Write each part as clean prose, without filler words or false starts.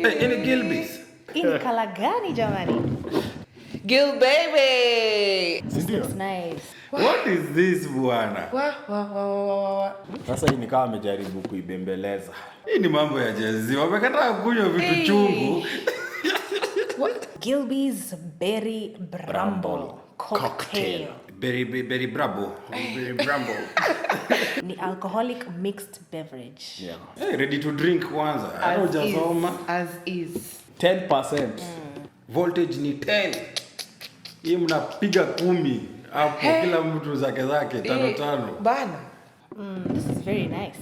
Any Gilbis? Ini kala gani jamani? Gil baby. This looks nice. What is this bwana? Sasa hii ni kama amejaribu kuibembeleza. Hii ni mambo ya jezi. Wamekataa kunywa vitu chungu. Gilbey's Berry Bramble Cocktail. Berry Bravo. Berry Bramble. Ni alcoholic mixed beverage. Yeah. Hey, ready to drink kwanza. As is. 10%. Voltage ni 10. Hii mnapiga 10 hapo kila mtu zake 5 Bana. This is very nice.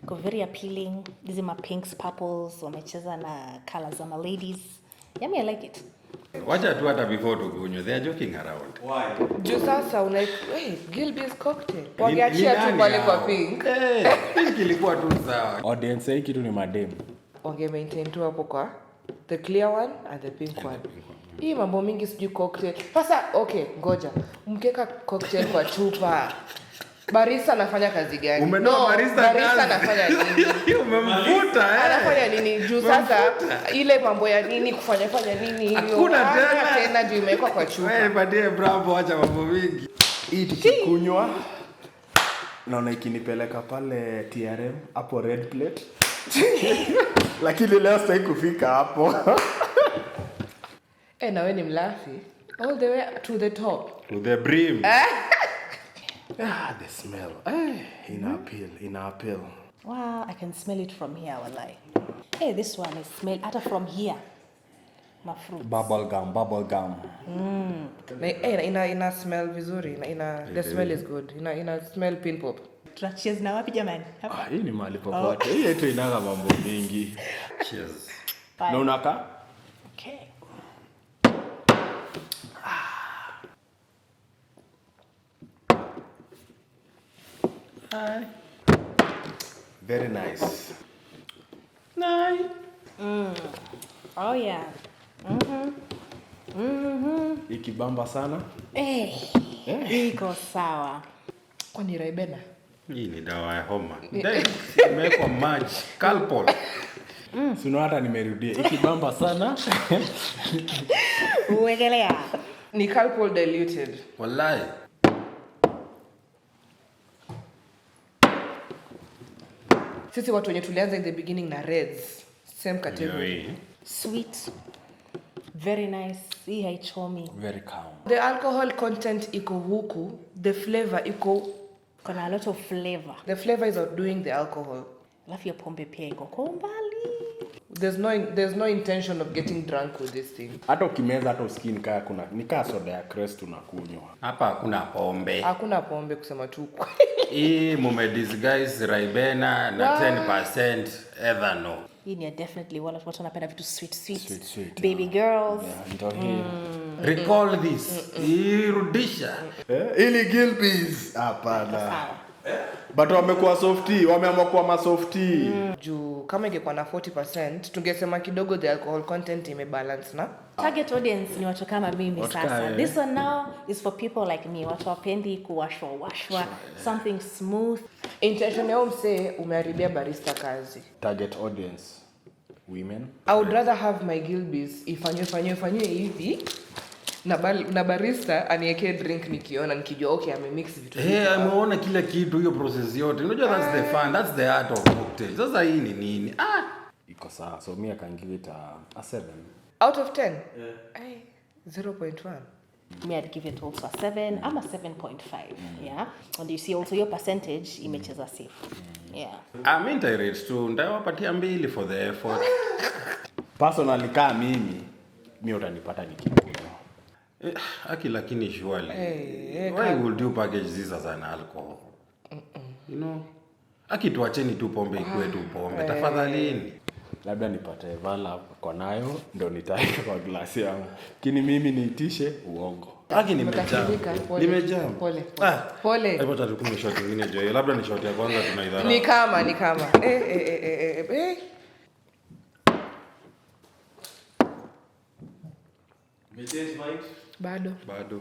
Iko very appealing. These are my pinks, purples. Wamecheza na colors za my ladies. Yummy, I like it. Wacha tu hata before tukunywe. They are joking around. Why? Juu sasa Gilbey's cocktail. Wangeachia tu pale kwa pink. Pink ilikuwa tu sawa. Audience hii kitu ni madem. Wange maintain tu hapo kwa the clear one and the pink one. Hii mambo mingi sijui cocktail. Sasa okay, ngoja. Mkeka cocktail kwa chupa. Barista anafanya kazi gani? Barista anafanya nini? Umemfuta Anafanya nini? Juu sasa ile mambo ya nini kufanya nini hiyo. Hakuna tena juu imewekwa kwa chupa. Wewe badie Bravo, acha mambo mingi. Hii tukikunywa naona ikinipeleka pale TRM hapo red plate. Lakini leo sitaki kufika hapo. Na wewe ni mlafi all the way to the top. To the brim. The smell. Ina appeal. Wow, I can smell it from here, wallahi. Hey, this one is smell hata from here. My fruit. Bubble gum. Ina smell vizuri. The smell is good. Ina smell pin pop. Cheers na wapi jamani? Hii ni mahali popote. Hii yetu inaga mambo mingi. Cheers. Na unaka? Okay. Hi. Very nice. Nice. Oh yeah. Ikibamba sana. Iko sawa. Kwani Raibena? Hii ni dawa ya homa. Imewekwa maji. Calpol. Sino hata nimerudia. Ikibamba sana. Uwegelea. Ni Calpol diluted. Wallahi. Sisi watu wenye tulianza in the beginning na reds. Same category. Sweet. Very nice. Hii haichomi. Very calm. The alcohol content iko huku. The flavor iko. Kuna a lot of flavor. The flavor is outdoing the alcohol. Alafu ya pombe pia iko kwa umbali. There's no intention of getting drunk with this thing. Hata ukimeza hata usikini kaya kuna nikaa soda ya Crest unakunywa. Hapa hakuna pombe. Hakuna pombe kusema tu. Hii disguise Raibena na 10% ethanol. Hii ni definitely watu wanapenda vitu sweet. Baby girls. Yeah, ndio hii. Recall this. Irudisha. Ili Gilbey's hapana. But wamekuwa softy, wameamua kuwa masofty. Juu kama ingekuwa na 40%, tungesema kidogo the alcohol content imebalance na. Target audience ni watu kama mimi sasa. This one now is for people like me. Watu wapendi kuwashwa, something smooth. Intention yao msee umeharibia barista kazi. Target audience women. I would rather have my Gilbey's ifanywe hivi. Na barista aniwekee drink nikiona nikijua okay amemix vitu. Ameona kila kitu hiyo process yote. Unajua that's the fun, that's the art of cocktail. Sasa hii ni nini? Iko sawa. So me I can give it a 7. Out of 10? Yeah. 0.1. Me I'd give it also a 7. I'm a 7.5. Yeah. And you see also your percentage imecheza safe. Yeah. I'm interested to ndawapatia 2 for the effort. Personally kama mimi utanipata nikikunywa. Lakini surely. Why would you package this as an alcohol? You know? Tuacheni tu pombe ikuwe tu pombe. Tafadhalini. Labda nipate vala kwa nayo ndo nitaika kwa glasi yangu. Lakini mimi niitishe uongo. Nimejam. Pole. Hebu tatukunywe shot nyingine jo. Labda ni shot ya kwanza tunaidharau. Ni kama. Message vibes? Bado.